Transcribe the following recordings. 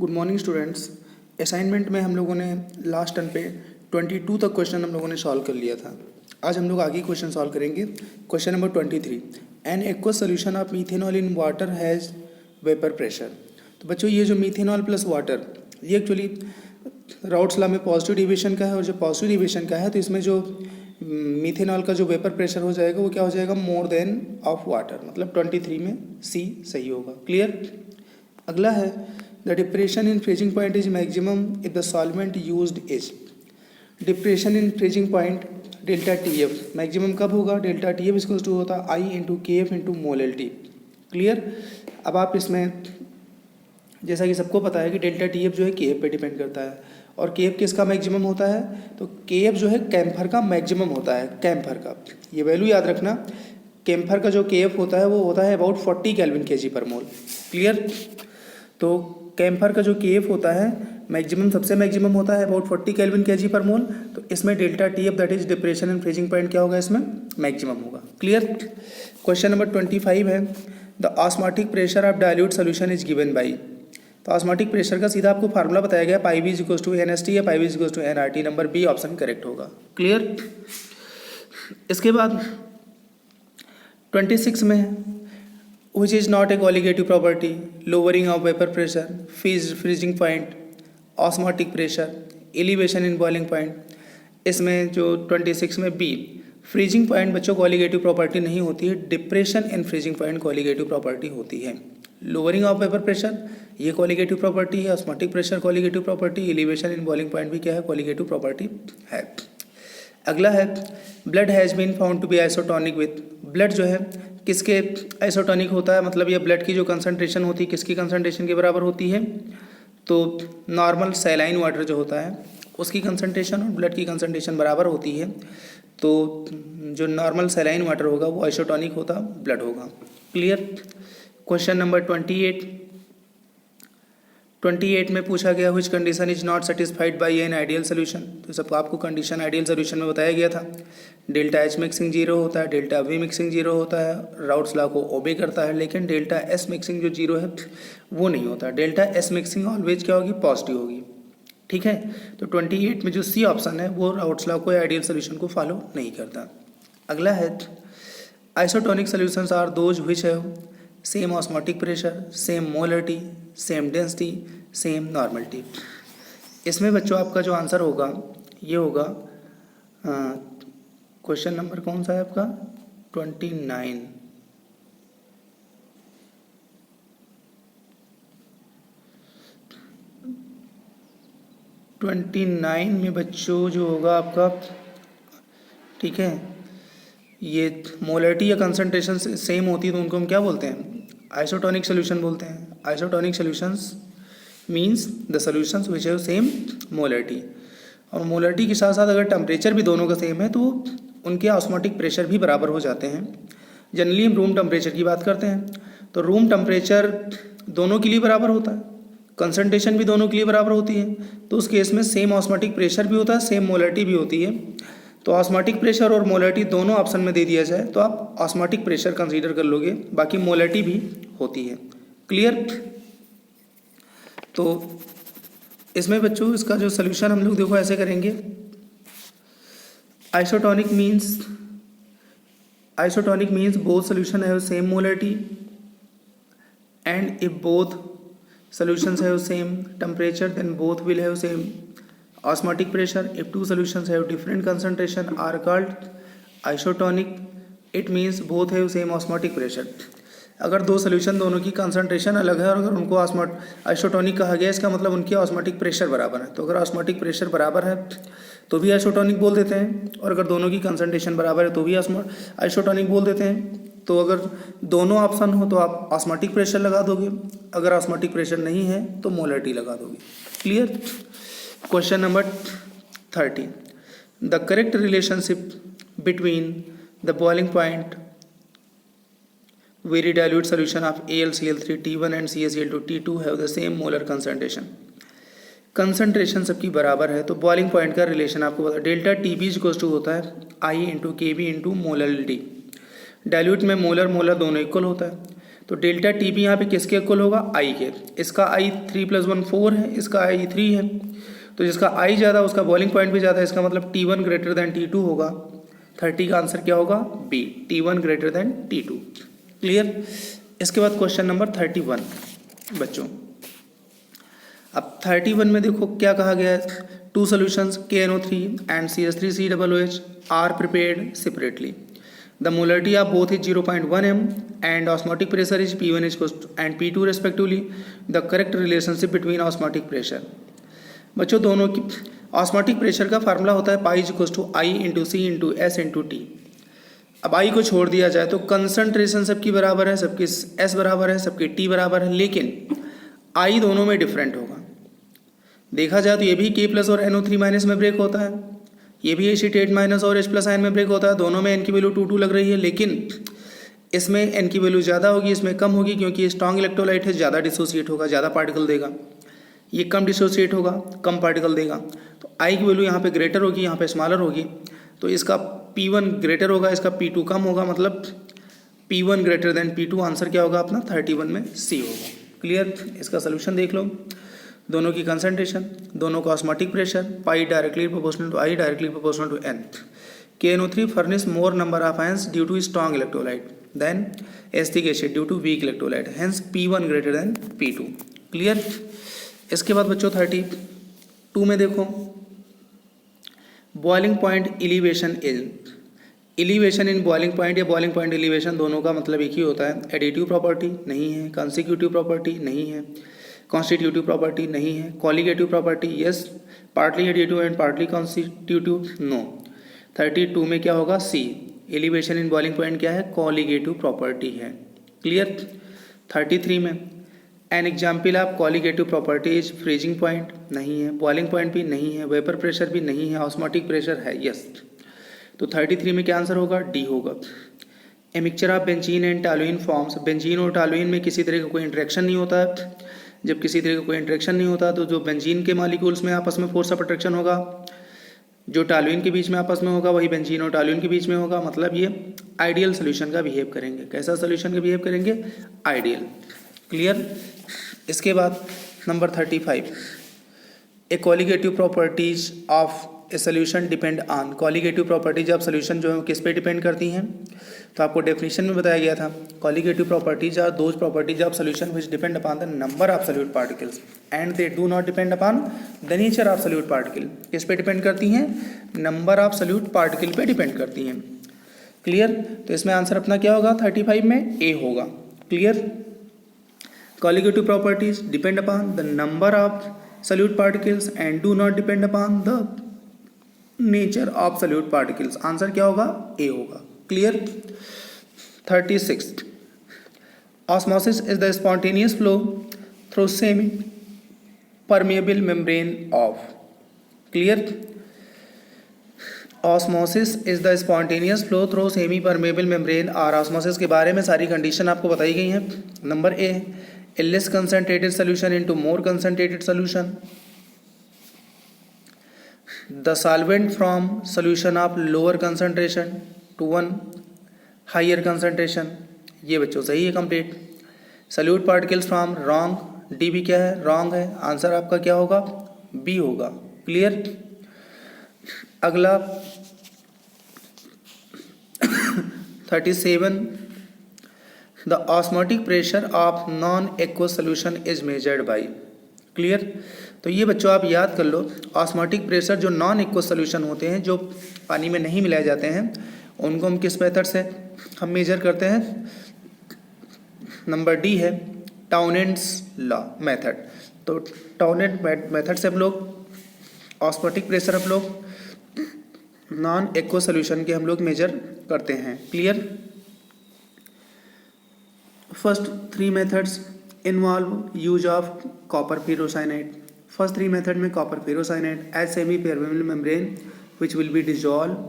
Good morning students. Assignment में हम लोगों ने लास्ट टर्म पे 22 तक क्वेश्चन हम लोगों ने सॉल्व कर लिया था। आज हम लोग आगे क्वेश्चन सॉल्व करेंगे। Question number 23, an aqueous solution of methanol in water has vapour pressure. तो बच्चों ये जो मीथेनॉल प्लस वाटर ये एक्चुअली राउट्स लॉ में पॉजिटिव डिविएशन का है, और जो पॉजिटिव डिविएशन का है तो इसमें जो मीथेनॉल का जो वेपर प्रेशर हो जाएगा वो क्या हो जाएगा, मोर देन ऑफ वाटर, मतलब 23 में सी सही होगा। क्लियर। अगला है the depression in freezing point is maximum if the solvent used is. Depression in freezing point delta T F maximum कब होगा, डेल्टा टी एफ इसको टू होता है आई इंटू के एफ इंटू मोल एल टी। क्लियर। अब आप इसमें जैसा कि सबको पता है कि डेल्टा टी एफ जो है के एफ पे डिपेंड करता है, और के एफ किसका मैक्सिमम होता है, तो के एफ जो है कैम्फर का मैक्सिमम होता है, कैम्फर का। ये वैल्यू याद रखना, कैम्फर का जो के एफ होता है वो होता है अबाउट 40 केल्विन के जी पर मोल। क्लियर। तो कैम्फर का जो के एफ होता है मैक्सिमम, सबसे मैक्सिमम होता है अबाउट 40 केल्विन के जी पर मोल। तो इसमें delta T F that is depression in freezing point क्या होगा, इसमें मैक्सिमम होगा। क्लियर। क्वेश्चन नंबर 25 है the osmotic pressure of dilute solution is given by. तो ऑस्मोटिक प्रेशर का सीधा आपको फार्मूला बताया गया, pi B equals to N S T या pi B equals to N R T. Number B option correct होगा। Clear. इसके बाद 26 में which is not a colligative property, lowering of vapor pressure, freezing point, osmotic pressure, elevation in boiling point। इसमें जो 26 में B freezing point बच्चों colligative property नहीं होती है, depression in freezing point colligative property होती है। लोअरिंग ऑफ वेपर प्रेशर ये कॉलिगेटिव प्रॉपर्टी है, osmotic pressure colligative property, elevation in boiling point भी क्या है, कॉलिगेटिव प्रॉपर्टी है। अगला है blood has been found to be isotonic with. Blood जो है किसके आइसोटोनिक होता है, मतलब ये ब्लड की जो कंसंट्रेशन होती है किसकी कंसंट्रेशन के बराबर होती है, तो नॉर्मल सैलाइन वाटर जो होता है उसकी कंसंट्रेशन और ब्लड की कंसंट्रेशन बराबर होती है। तो जो नॉर्मल सैलाइन वाटर होगा वो आइसोटोनिक होता ब्लड होगा। क्लियर। क्वेश्चन नंबर 28 में पूछा गया which condition is not satisfied by an ideal solution. तो सबको आपको कंडीशन आइडियल सोल्यूशन में बताया गया था, डेल्टा एच मिक्सिंग जीरो होता है, डेल्टा वी मिक्सिंग जीरो होता है, राउट्स लॉ को ओबे करता है, लेकिन डेल्टा एस मिक्सिंग जो जीरो है वो नहीं होता। डेल्टा एस मिक्सिंग ऑलवेज क्या होगी, पॉजिटिव होगी। ठीक है। तो 28 में जो सी ऑप्शन है वो राउट्स लॉ को आइडियल सोल्यूशन को फॉलो नहीं करता। अगला है isotonic solutions are those which have same osmotic pressure, same molarity, same density, same normality. इसमें बच्चों आपका जो आंसर होगा ये होगा, क्वेश्चन नंबर कौन सा है आपका, 29। में बच्चों जो होगा आपका, ठीक है, ये मोलरिटी या कंसंट्रेशन सेम होती है तो उनको हम क्या बोलते हैं, आइसोटोनिक सोल्यूशन बोलते हैं। Isotonic solutions means the solutions which have same molarity, और मोलरिटी के साथ साथ अगर टेम्परेचर भी दोनों का सेम है तो उनके ऑस्मोटिक प्रेशर भी बराबर हो जाते हैं। जनरली हम रूम टेम्परेचर की बात करते हैं, तो रूम टेम्परेचर दोनों के लिए बराबर होता है, कंसंट्रेशन भी दोनों के लिए बराबर होती है, तो उस केस में सेम ऑस्मोटिक प्रेशर भी होता है, सेम मोलरिटी भी होती है। तो ऑस्मोटिक प्रेशर और मोलरिटी दोनों ऑप्शन में दे दिया जाए तो आप ऑस्मोटिक प्रेशर कंसीडर कर लोगे, बाकी मोलरिटी भी होती है। क्लियर। तो इसमें बच्चों इसका जो सोल्यूशन हम लोग देखो ऐसे करेंगे, isotonic means both solution have same molarity, and if both solutions have same temperature then both will have same osmotic pressure. If two solutions have different concentration are called isotonic. It means both have same osmotic pressure. अगर दो solution दोनों की concentration अलग है और अगर उनको isotonic कहा गया, इसका मतलब उनकी ऑस्मोटिक प्रेशर बराबर है। तो अगर ऑस्मोटिक प्रेशर बराबर है तो भी आइसोटोनिक बोल देते हैं, और अगर दोनों की कंसंट्रेशन बराबर है तो भी आइसोटोनिक बोल देते हैं। तो अगर दोनों ऑप्शन हो तो आप ऑस्मोटिक प्रेशर लगा दोगे, अगर ऑस्मोटिक प्रेशर नहीं है तो मोलरिटी लगा दोगे। Clear. Question number 30 the correct relationship between the boiling point very dilute solution of AlCl3 T1 and CaCl2 T2 have the same molar concentration। Concentration सबकी बराबर है तो बॉइलिंग पॉइंट का रिलेशन आपको पता है, delta T B equals to होता है i into K B into molarity. Dilute में मोलर दोनों इक्वल होता है, तो डेल्टा टी पी यहाँ पे किसके इक्वल होगा, आई के। इसका आई 3 + 1 4 है, इसका आई 3 है, तो जिसका आई ज़्यादा उसका बॉइलिंग पॉइंट भी ज़्यादा है, इसका मतलब T1 ग्रेटर दैन T2 होगा। 30 का आंसर क्या होगा, B, T1 greater than T2। Clear. इसके बाद क्वेश्चन नंबर 31 बच्चों। अब 31 में देखो क्या कहा गया है, 2 solutions KNO3 and CH3COOH are prepared separately. The molarity of both is 0.1 m and osmotic pressure is P1 is equals to and P2 respectively. The correct relationship between osmotic pressure। बच्चों दोनों की ऑस्मोटिक प्रेशर का formula होता है pi equals to I into C into S into T. अब i को छोड़ दिया जाए तो कंसंट्रेशन सबकी बराबर है, सबकी एस बराबर है, सबकी टी बराबर है, लेकिन आई दोनों में डिफरेंट होगा। देखा जाए तो ये भी K+ और NO3- में ब्रेक होता है, ये भी Ac8- और H+ आयन में ब्रेक होता है, दोनों में n की वैल्यू 2 लग रही है, लेकिन इसमें n की वैल्यू ज़्यादा होगी, इसमें कम होगी, क्योंकि ये स्ट्रॉन्ग इलेक्ट्रोलाइट है, ज़्यादा डिसोसिएट होगा, ज़्यादा पार्टिकल देगा। ये कम डिसोसिएट होगा, कम पार्टिकल देगा, तो आई की वैल्यू यहाँ पे ग्रेटर होगी, यहाँ पे स्मॉलर होगी, तो इसका P1 ग्रेटर होगा, इसका P2 कम होगा, मतलब P1 greater than P2। Answer क्या होगा अपना 31 में सी होगा। क्लियर। इसका सोल्यूशन देख लो, दोनों की कंसंट्रेशन, दोनों का osmotic pressure, pi directly proportional to I directly proportional to n. KNO3 furnish more number of ions due to strong electrolyte than acetic acid due to weak electrolyte, hence P1 greater than P2। Clear. इसके बाद बच्चों 32 में देखो, boiling point elevation is, elevation in boiling point या boiling point elevation दोनों का मतलब एक ही होता है। एडिटिव प्रॉपर्टी नहीं है, कंसेक्यूटिव प्रॉपर्टी नहीं है, कॉन्स्टिट्यूटिव प्रॉपर्टी नहीं है, colligative property yes, partly additive and partly constitutive no. 32 में क्या होगा, C, elevation in boiling point क्या है, कॉलिगेटिव प्रॉपर्टी है। क्लियर। 33 में an example of colligative property is freezing point नहीं है, बॉइलिंग पॉइंट भी नहीं है, वेपर प्रेशर भी नहीं है, ऑस्मोटिक प्रेशर है यस। तो 33 में क्या आंसर होगा, डी होगा। A mixture of benzene and toluene forms, benzene और टॉलुइन में किसी तरह का कोई इंटरेक्शन नहीं होता है। जब किसी तरह का कोई इंटरेक्शन नहीं होता तो जो बेंजीन के मॉलिक्यूल्स में आपस में फोर्स ऑफ अट्रैक्शन होगा, जो टॉलुइन के बीच में आपस में होगा, वही बेंजीन और टॉलुइन के बीच में होगा। मतलब ये आइडियल सोल्यूशन का बिहेव करेंगे। कैसा सोल्यूशन का बिहेव करेंगे, आइडियल। क्लियर। इसके बाद number 35, A colligative properties of a solution depend on, colligative properties of solution जो है किस पे डिपेंड करती हैं, तो आपको डेफिनेशन में बताया गया था, colligative properties are those properties of solution which depend upon the number of solute particles and they do not depend upon the nature of solute particle. किस पे डिपेंड करती हैं, नंबर ऑफ सोल्यूट पार्टिकल पे depend करती हैं। Clear. तो इसमें answer अपना क्या होगा, 35 में ए होगा। Clear. Colligative properties depend upon the number of solute particles and do not depend upon the nature of solute particles. Answer क्या होगा, ए होगा। Clear. 36, osmosis is the spontaneous flow through semi permeable membrane of. Clear. Osmosis is the spontaneous flow through semi permeable membrane. और osmosis के बारे में सारी condition आपको बताई गई हैं। Number A, less concentrated solution into more concentrated solution, the solvent from solution of lower concentration to one higher concentration। ये बच्चों सही है complete. Salute particles from wrong, D भी क्या है, रॉन्ग है। आंसर आपका क्या होगा, बी होगा। क्लियर। अगला 37, the osmotic pressure of non aqueous solution is measured by. Clear. तो ये बच्चों आप याद कर लो, ऑस्मोटिक प्रेशर जो नॉन एक्वस सोल्यूशन होते हैं, जो पानी में नहीं मिलाए जाते हैं, उनको हम किस मेथड से हम मेजर करते हैं। नंबर डी है टाउनेंट्स लॉ मेथड। तो टाउनेंट मेथड से हम लोग ऑस्मोटिक प्रेशर हम लोग नॉन एक्वस सोल्यूशन के हम लोग मेजर करते हैं। Clear. First 3 methods involve use of copper ferrocyanide. First 3 method में copper ferrocyanide as semi permeable membrane which will be dissolve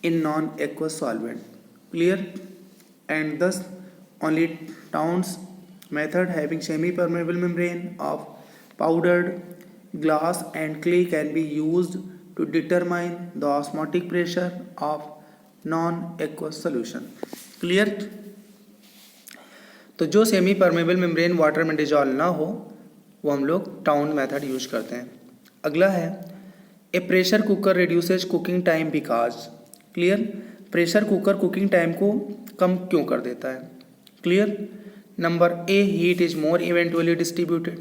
in non aqueous solvent. Clear. And this only Townes method having semi permeable membrane of powdered glass and clay can be used to determine the osmotic pressure of non-aqueous solution। Clear। तो जो semi permeable membrane water में dissolve ना हो वो हम लोग town method use करते हैं। अगला है a pressure cooker reduces cooking time because. Clear, pressure cooker cooking time को कम क्यों कर देता है? Clear. Number A, heat is more eventually distributed,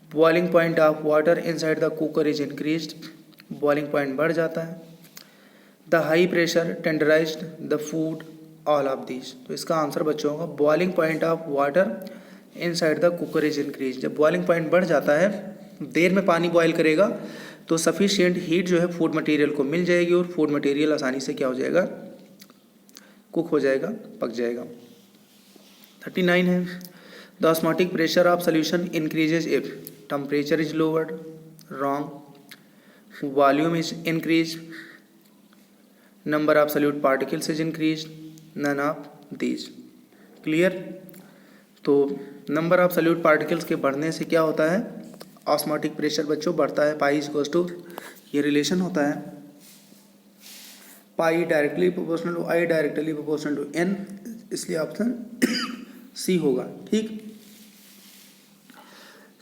boiling point of water inside the cooker is increased, boiling point बढ़ जाता है। The high pressure tenderized the food, all of this. तो इसका आंसर बच्चों होगा boiling point of water inside the cooker is increase. जब boiling point बढ़ जाता है, देर में पानी बॉयल करेगा तो सफिशिएंट हीट जो है फूड मटेरियल को मिल जाएगी और फूड मटेरियल आसानी से क्या हो जाएगा, कुक हो जाएगा, पक जाएगा। 39 है the osmotic pressure of solution increases if temperature is lowered, wrong. Volume is increase, number of solute particles is increase, none of these. Clear. तो नंबर ऑफ सोल्यूट पार्टिकल्स के बढ़ने से क्या होता है, ऑस्मोटिक प्रेशर बच्चों बढ़ता है। पाई इक्वल्स टू, ये रिलेशन होता है, pi directly proportional to I directly proportional to N, इसलिए ऑप्शन सी होगा। ठीक।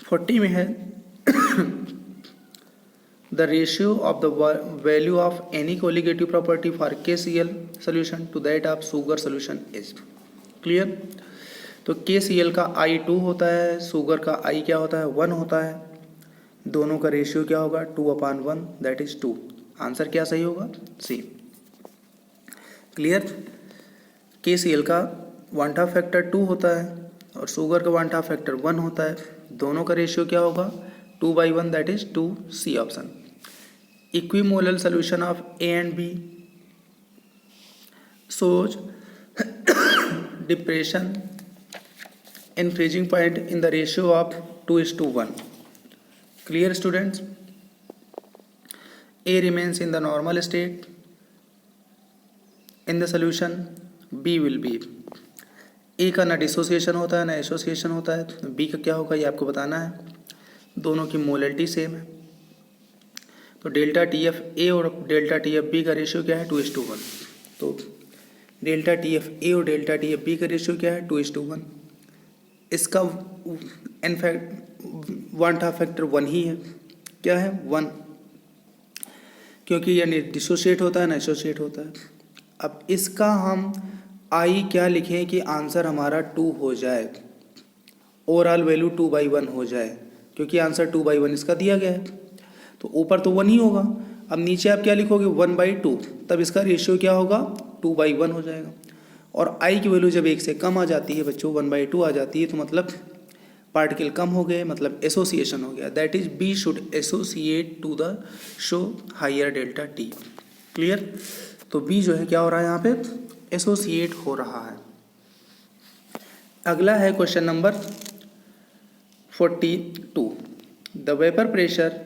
40 में है the ratio of the value of any colligative property for KCl solution to that of sugar solution is. Clear. तो KCl का I 2 होता है, sugar का I क्या होता है, 1 होता है। दोनों का रेशियो क्या होगा, 2/1, दैट इज 2। आंसर क्या सही होगा, सी। क्लियर। KCl का 1/2 फैक्टर 2 होता है और शुगर का 1/2 फैक्टर 1 होता है। दोनों का रेशियो क्या होगा, 2/1, that is 2, C option. Equimolal solution of A and B shows depression in freezing point in the ratio of 2:1. Clear students? A remains in the normal state in the solution, B will be। A का ना dissociation होता है ना association होता है, तो B का क्या होगा ये आपको बताना है। दोनों की मोलरिटी सेम है, तो डेल्टा TF और डेल्टा TF का रेशियो क्या है, 2:1। तो डेल्टा TF और डेल्टा TF का रेशियो क्या है, 2:1। इसका इनफैक्ट 1/2 फैक्टर 1 ही है, क्या है, 1, क्योंकि यानी डिसोशिएट होता है ना एसोसिएट होता है। अब इसका हम आई क्या लिखें कि आंसर हमारा 2 हो जाए, ओवरऑल वैल्यू 2/1 हो जाए, क्योंकि आंसर 2/1 इसका दिया गया है, तो ऊपर तो 1 ही होगा। अब नीचे आप क्या लिखोगे, 1/2, तब इसका रेशियो क्या होगा, 2/1 हो जाएगा। और आई की वैल्यू जब 1 से कम आ जाती है बच्चों, 1/2 आ जाती है, तो मतलब पार्टिकल कम हो गए, मतलब एसोसिएशन हो गया, that is B should associate to the show higher delta T. Clear. तो बी जो है क्या हो रहा है यहाँ पे, एसोसिएट हो रहा है। अगला है question number 42 the vapour pressure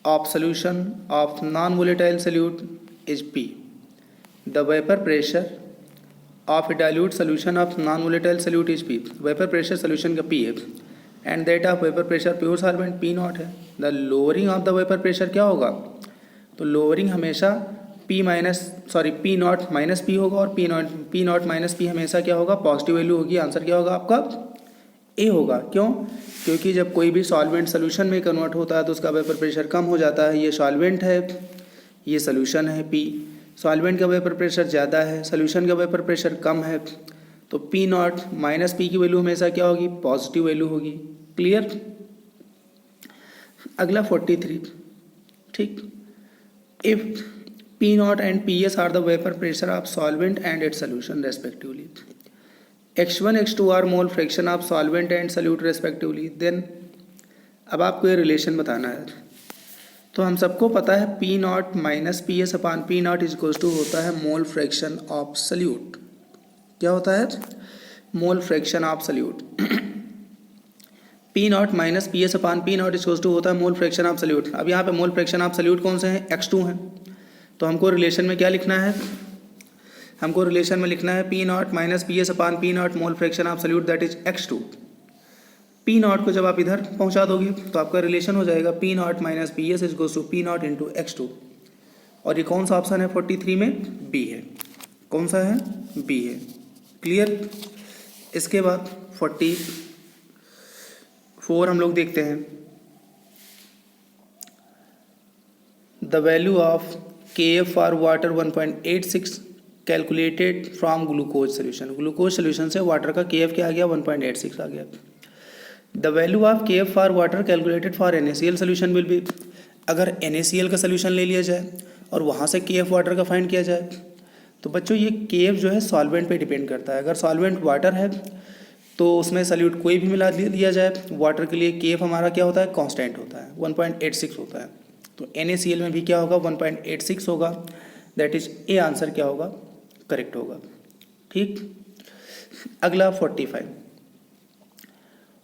of solution of non volatile solute is P। The vapour pressure of A dilute solution of non volatile solute is P। Vapour pressure solution का P है and that of vapour pressure pure solvent P0 है। The lowering of the vapour pressure क्या होगा, तो lowering हमेशा P0 minus P होगा और P0 minus P हमेशा क्या होगा, पॉजिटिव वैल्यू होगी। आंसर क्या होगा आपका, ए होगा। क्यों, क्योंकि जब कोई भी सॉल्वेंट सोल्यूशन में कन्वर्ट होता है तो उसका वेपर प्रेशर कम हो जाता है। ये सॉल्वेंट है, ये सोल्यूशन है P, सॉल्वेंट का वेपर प्रेशर ज़्यादा है, सोल्यूशन का वेपर प्रेशर कम है, तो P0 माइनस P की वैल्यू हमेशा क्या होगी, पॉजिटिव वैल्यू होगी। क्लियर। अगला 43, ठीक। If P0 and PS are the vapor pressure of solvent and its solution respectively, x1 x2 are mole fraction of solvent and solute respectively, then अब आपको ये रिलेशन बताना है। तो हम सबको पता है P0 minus PS upon P0 is equals to होता है मोल फ्रैक्शन ऑफ सल्यूट। क्या होता है, mole fraction of solute. P0 minus PS upon P0 is equals to होता है मोल फ्रैक्शन ऑफ सल्यूट। अब यहाँ पे मोल फ्रैक्शन ऑफ सल्यूट कौन से हैं, x2 हैं, तो हमको रिलेशन में क्या लिखना है, हमको रिलेशन में लिखना है P0 minus PS upon P0 mole fraction of salute that is x2। P0 को जब आप इधर पहुंचा दोगे तो आपका रिलेशन हो जाएगा P0 minus PS is equals to P0 into x2। और ये कौन सा ऑप्शन है 43 में, B है। कौन सा है, B है। क्लियर। इसके बाद 44 हम लोग देखते हैं। The value of KF for water 1.86 calculated from glucose solution. Glucose solution से वाटर का KF क्या आ गया, 1.86 आ गया। The value of KF for water calculated for NaCl solution will be. अगर NaCl का सोल्यूशन ले लिया जाए और वहाँ से KF वाटर का फाइंड किया जाए तो बच्चों ये KF जो है सॉल्वेंट पे डिपेंड करता है। अगर सॉल्वेंट वाटर है तो उसमें सल्यूट कोई भी मिला दिया जाए, वाटर के लिए KF हमारा क्या होता है, कांस्टेंट होता है, 1.86 होता है। तो NaCl में भी क्या होगा, 1.86 होगा। दैट इज ए आंसर क्या होगा, करेक्ट होगा। ठीक, अगला 45।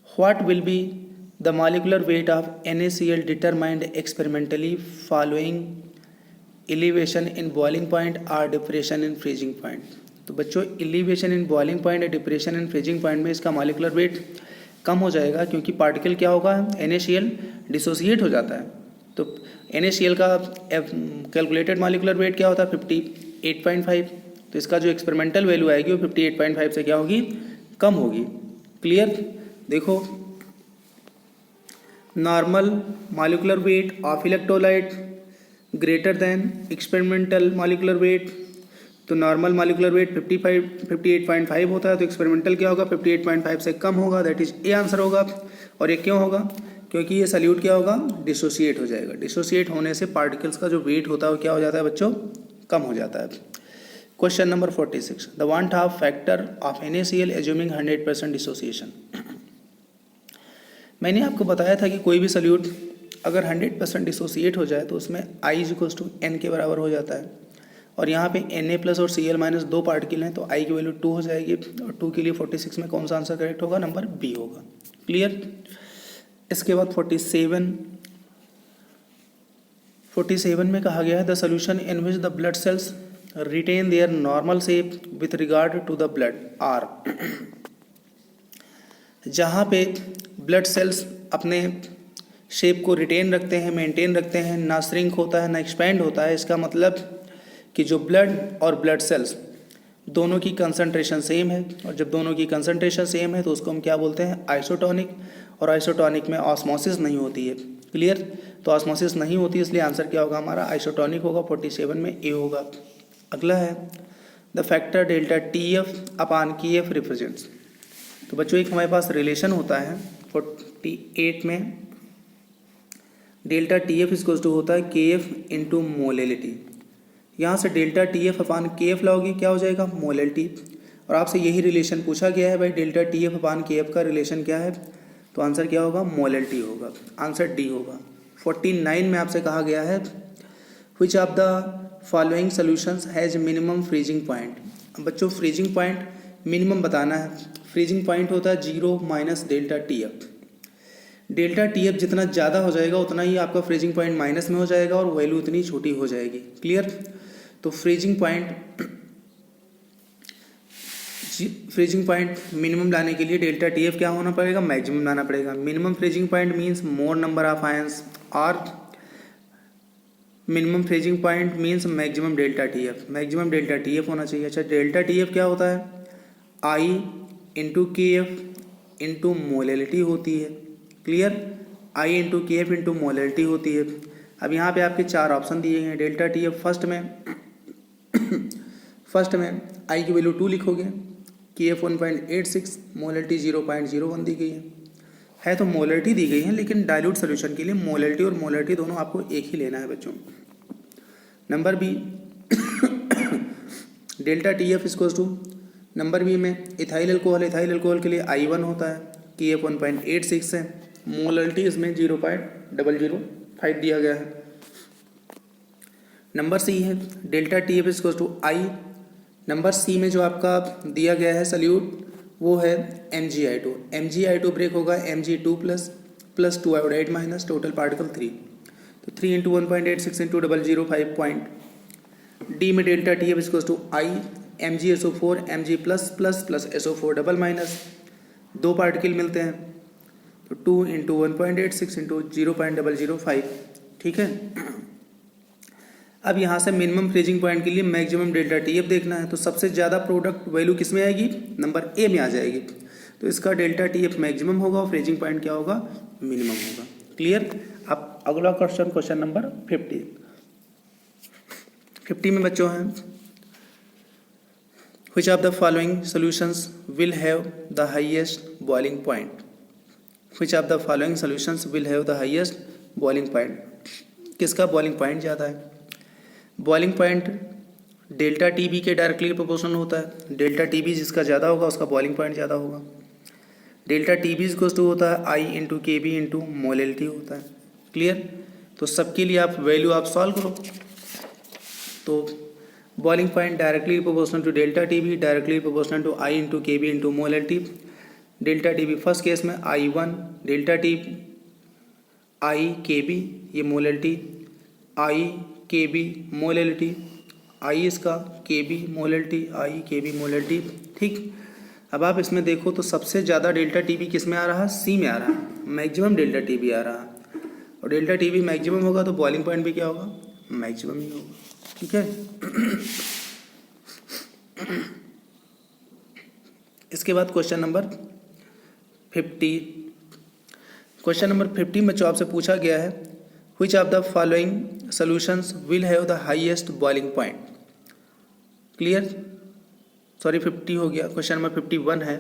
What will be the molecular weight of NaCl determined experimentally following elevation in boiling point और डिप्रेशन इन फ्रीजिंग पॉइंट। तो बच्चों एलिवेशन इन बॉइलिंग पॉइंट या डिप्रेशन इन फ्रीजिंग पॉइंट में इसका मॉलिक्यूलर वेट कम हो जाएगा, क्योंकि पार्टिकल क्या होगा, NaCl डिसोसिएट हो जाता है। तो NaCl का कैलकुलेटेड मॉलिक्यूलर वेट क्या होता है, 58.5। तो इसका जो एक्सपेरिमेंटल वैल्यू आएगी वो 58.5 से क्या होगी, कम होगी। क्लियर। देखो, normal molecular weight of electrolyte greater than experimental molecular weight. तो नॉर्मल मॉलिक्यूलर वेट 58.5 होता है, तो एक्सपेरिमेंटल क्या होगा, 58.5 से कम होगा। दैट इज ए आंसर होगा। और ये क्यों होगा, क्योंकि ये सल्यूट क्या होगा, डिसोसिएट हो जाएगा। डिसोसिएट होने से पार्टिकल्स का जो वेट होता है वो क्या हो जाता है बच्चों, कम हो जाता है। Question number 46। The one half factor of NaCl assuming 100% dissociation. मैंने आपको बताया था कि कोई भी सल्यूट अगर 100% डिसोसिएट हो जाए तो उसमें I=N के बराबर हो जाता है। और यहाँ पे Na+ और Cl- दो पार्टिकल हैं, तो I की वैल्यू 2 हो जाएगी। और 2 के लिए 46 में कौन सा आंसर करेक्ट होगा, नंबर बी होगा। क्लियर। इसके बाद 47 में कहा गया है the solution in which the blood cells retain their normal shape with regard to the blood are. जहाँ पे ब्लड सेल्स अपने शेप को रिटेन रखते हैं, मेंटेन रखते हैं, ना श्रिंक होता है ना एक्सपैंड होता है। इसका मतलब कि जो ब्लड और ब्लड सेल्स दोनों की कंसंट्रेशन सेम है, और जब दोनों की कंसंट्रेशन सेम है तो उसको हम क्या बोलते हैं, आइसोटोनिक। और आइसोटोनिक में ऑस्मोसिस नहीं होती है। क्लियर। तो ऑस्मोसिस नहीं होती, इसलिए आंसर क्या होगा हमारा, आइसोटोनिक होगा। 47 में ए होगा। अगला है the factor delta TF upon KF represents. तो बच्चों एक हमारे पास रिलेशन होता है 48 में, डेल्टा TF इसको होता है KF इंटू मोलेलिटी। यहाँ से डेल्टा TF अपॉन KF लाओगे क्या हो जाएगा, मोलेलिटी। और आपसे यही रिलेशन पूछा गया है भाई, डेल्टा TF अपॉन KF का रिलेशन क्या है, तो आंसर क्या होगा, मोलेलिटी होगा। आंसर डी होगा। 49 में आपसे कहा गया है which of the following solutions has minimum freezing point. अब बच्चों फ्रीजिंग पॉइंट मिनिमम बताना है। फ्रीजिंग पॉइंट होता है 0 minus delta TF। Delta TF जितना ज़्यादा हो जाएगा उतना ही आपका फ्रीजिंग पॉइंट माइनस में हो जाएगा और वैल्यू उतनी छोटी हो जाएगी। क्लियर। तो फ्रीजिंग पॉइंट मिनिमम लाने के लिए डेल्टा TF क्या होना पड़ेगा, मैक्सिमम लाना पड़ेगा। Minimum freezing point means more number of ions, और minimum freezing point means maximum delta TF। Maximum delta TF होना चाहिए। अच्छा, डेल्टा TF क्या होता है, I into KF into molality होती है। Clear. I into KF into molality होती है। अब यहाँ पे आपके 4 ऑप्शन दिए हैं। डेल्टा TF फर्स्ट में I की वैल्यू 2 लिखोगे, KF 1.86, मोलेलिटी 0.01 दी गई है तो मोलेलिटी दी गई है, लेकिन डाइल्यूट सोल्यूशन के लिए मोलेलिटी और मोलेलिटी दोनों आपको एक ही लेना है बच्चों। Number B delta TF equals to, number B में इथाइल अल्कोहल के लिए I1 होता है, KF 1.86 है, मोलेलिटी इसमें 0.005 दिया गया है। नंबर सी है delta TF equals to I। Number C में जो आपका दिया गया है सल्यूट वो है MgI2 ब्रेक होगा Mg2 plus 2 iodide minus, total particle 3। तो 3 इंटू 1.86 इंटू 005 पॉइंट। डी में delta TF equals to I MgSO4 Mg plus SO4 double minus, 2 particle मिलते हैं तो 2 इंटू 1.86 इंटू 0.005। ठीक है। अब यहाँ से मिनिमम फ्रीजिंग पॉइंट के लिए मैक्सिमम डेल्टा टी एफ देखना है, तो सबसे ज़्यादा प्रोडक्ट वैल्यू किस में आएगी, नंबर ए में आ जाएगी। तो इसका डेल्टा टी एफ मैक्सिमम होगा और फ्रीजिंग पॉइंट क्या होगा, मिनिमम होगा। क्लियर। अब अगला क्वेश्चन, क्वेश्चन नंबर 50 में बच्चों हैं, which of the following solutions will have the highest boiling point? Which of the following solutions will have the highest boiling point? किसका बॉइलिंग पॉइंट ज़्यादा है? Boiling point delta T B के directly proportional होता है। Delta T B जिसका ज़्यादा होगा उसका बॉइलिंग पॉइंट ज़्यादा होगा। Delta T B equals to होता है i into K B into molality होता है। क्लियर। तो सबके लिए आप वैल्यू आप सॉल्व करो। तो boiling point directly proportional to delta T B, directly proportional to I into K B into molality. Delta T B first case में I one, delta T I K B, ये molality आई K B molality, आई इसका के B molality, आई K B molality. ठीक। अब आप इसमें देखो तो सबसे ज़्यादा डेल्टा टी बी किस में आ रहा है, सी में आ रहा है, मैक्सिमम डेल्टा टी बी आ रहा है। और डेल्टा टी बी मैक्सिमम होगा तो बॉइलिंग पॉइंट भी क्या होगा, मैक्सिमम ही होगा। ठीक है। इसके बाद क्वेश्चन नंबर 50। क्वेश्चन नंबर 50 में जो आपसे पूछा गया है, which of the following solutions will have the highest boiling point? Clear. Sorry 50 हो गया, क्वेश्चन नंबर 51 है।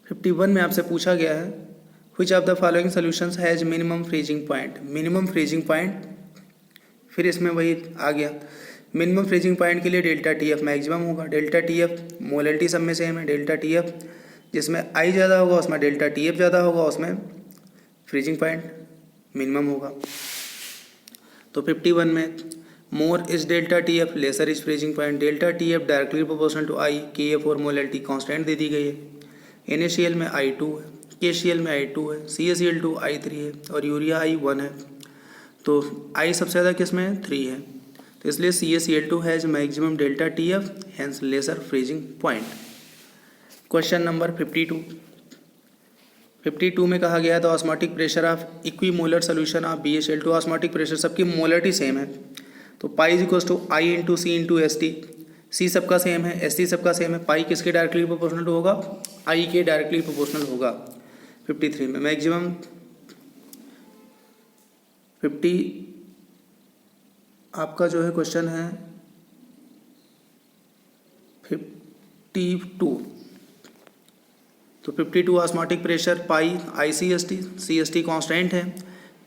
51 में आपसे पूछा गया है, which of the following solutions has minimum freezing point? Minimum freezing point, फिर इसमें वही आ गया, मिनिमम फ्रीजिंग पॉइंट के लिए डेल्टा टी एफ मैक्सिमम होगा। डेल्टा टी एफ मोलेलिटी सब में सेम है। डेल्टा टी एफ जिसमें आई ज़्यादा होगा उसमें डेल्टा टी एफ ज़्यादा होगा, उसमें फ्रीजिंग पॉइंट मिनिमम होगा। तो 51 में more is delta T F, lesser is freezing point. Delta T F directly proportional to I, K F और मोलेलिटी कांस्टेंट दे दी गई है। NaCl में I2 है, KCl में I2 है, CaCl2 I3 है और यूरिया I1 है। तो I सबसे ज़्यादा किस में है, 3 है। तो इसलिए CaCl2 has maximum delta T F, hence lesser freezing point. Question number 52 में कहा गया था osmotic pressure of equimolar solution of BaCl2। Osmotic pressure सबकी मोलरिटी सेम है। तो pi is equals to I into C into S T. C सबका same है, S T सबका सेम है। पाई किसके डायरेक्टली प्रोपोर्शनल होगा, आई के डायरेक्टली प्रोपोर्शनल होगा। 53 में मैक्सिमम 50 आपका जो है क्वेश्चन है 52। तो 52 ऑस्मोटिक प्रेशर पाई आई सी एस टी कॉन्स्टेंट है।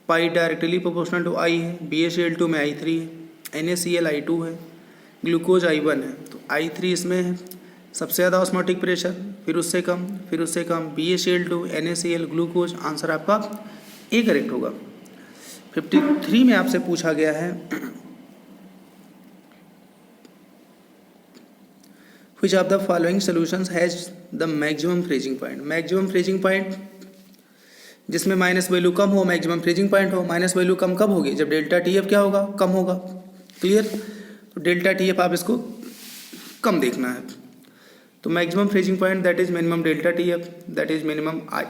पाई डायरेक्टली प्रोपोर्शनल टू आई है। BaCl2 में I3 है, NaCl I2 है, ग्लूकोज I1 है। तो I3 इसमें है सबसे ज़्यादा ऑस्मोटिक प्रेशर, फिर उससे कम, फिर उससे कम, BaCl2 NaCl ग्लूकोज। आंसर आपका ए करेक्ट होगा। 53 में आपसे पूछा गया है which of the following solutions has the maximum freezing point? Maximum freezing point जिसमें माइनस वैल्यू कम हो, मैक्सिमम फ्रीजिंग पॉइंट हो। माइनस वैल्यू कम कब होगी, जब डेल्टा टी एफ क्या होगा, कम होगा। क्लियर। तो डेल्टा टी एफ आप इसको कम देखना है। तो maximum freezing point that is minimum delta T F, that is minimum I.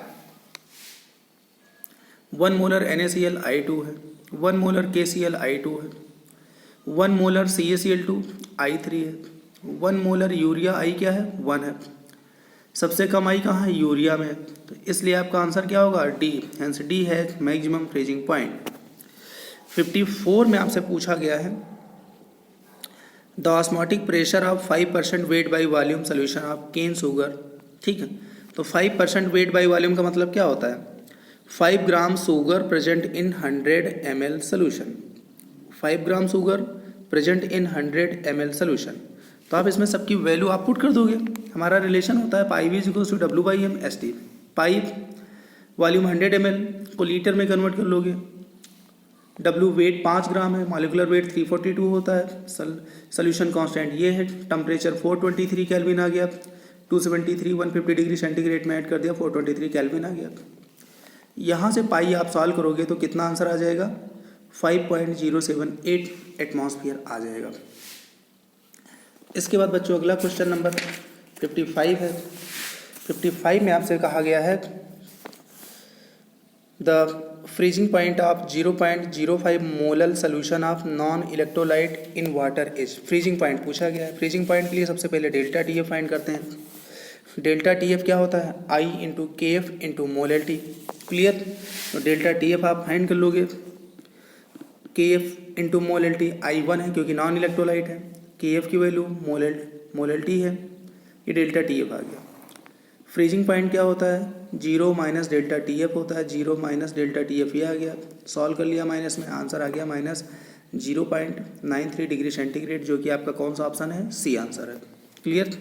1 molar NaCl I2 है, 1 मोलर KCl I2 है, 1 मोलर CaCl2 I3 है, 1 मोलर यूरिया I क्या है, 1 है। सबसे कम आई कहाँ है, यूरिया में। तो इसलिए आपका आंसर क्या होगा, डी। हेंस डी है मैक्सिमम फ्रीजिंग पॉइंट। 54 में आपसे पूछा गया है the osmotic pressure of 5% weight by volume solution of cane sugar. ठीक है। तो 5% वेट बाई वॉल्यूम का मतलब क्या होता है, 5 gram sugar present in 100 ml solution. 5 gram sugar present in 100 ml solution. तो आप इसमें सबकी वैल्यू आप पुट कर दोगे। हमारा रिलेशन होता है pi V equals to W/m/ST। Pi volume 100 ml को लीटर में कन्वर्ट कर लोगे। W वेट 5 ग्राम है, मॉलिकुलर वेट 342 होता है। सोल्यूशन कांस्टेंट ये है। टेम्परेचर 423 केल्विन आ गया। 273 150 डिग्री सेंटीग्रेड में ऐड कर दिया, 423 केल्विन आ गया। यहाँ से पाई आप सॉल्व करोगे तो कितना आंसर आ जाएगा, 5.078 एटमॉस्फेयर आ जाएगा। इसके बाद बच्चों अगला क्वेश्चन नंबर 55 है। 55 में आपसे कहा गया है the freezing point of 0.05 molal solution of non electrolyte in water is. Freezing point पूछा गया है। फ्रीजिंग पॉइंट के लिए सबसे पहले डेल्टा टी एफ फाइंड करते हैं। डेल्टा टी एफ क्या होता है? आई इंटू के एफ इंटू मोलैलिटी। क्लियर? तो डेल्टा टी एफ आप फाइंड कर लोगे। के एफ इंटू मोलैलिटी, आई 1 है क्योंकि नॉन इलेक्ट्रोलाइट है, के एफ की वैल्यू मोलैलिटी है, ये डेल्टा टी एफ आ गया। फ्रीजिंग पॉइंट क्या होता है? 0 माइनस डेल्टा टी एफ होता है, 0 माइनस डेल्टा टी एफ ये आ गया। सॉल्व कर लिया माइनस में, आंसर आ गया माइनस 0.93 डिग्री सेंटीग्रेड, जो कि आपका कौन सा ऑप्शन है? सी आंसर है। क्लियर?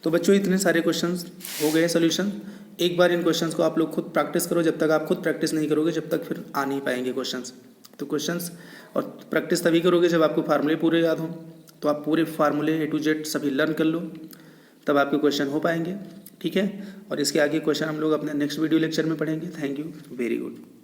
तो बच्चों इतने सारे क्वेश्चंस हो गए सोल्यूशन। एक बार इन क्वेश्चंस को आप लोग खुद प्रैक्टिस करो। जब तक आप खुद प्रैक्टिस नहीं करोगे, जब तक फिर आ नहीं पाएंगे क्वेश्चंस। तो क्वेश्चंस और प्रैक्टिस तभी करोगे जब आपको फार्मूले पूरे याद हों। तो आप पूरे फार्मूले A to Z सभी लर्न कर लो, तब आपके क्वेश्चन हो पाएंगे। ठीक है? और इसके आगे क्वेश्चन हम लोग अपने नेक्स्ट वीडियो लेक्चर में पढ़ेंगे। Thank you, very good.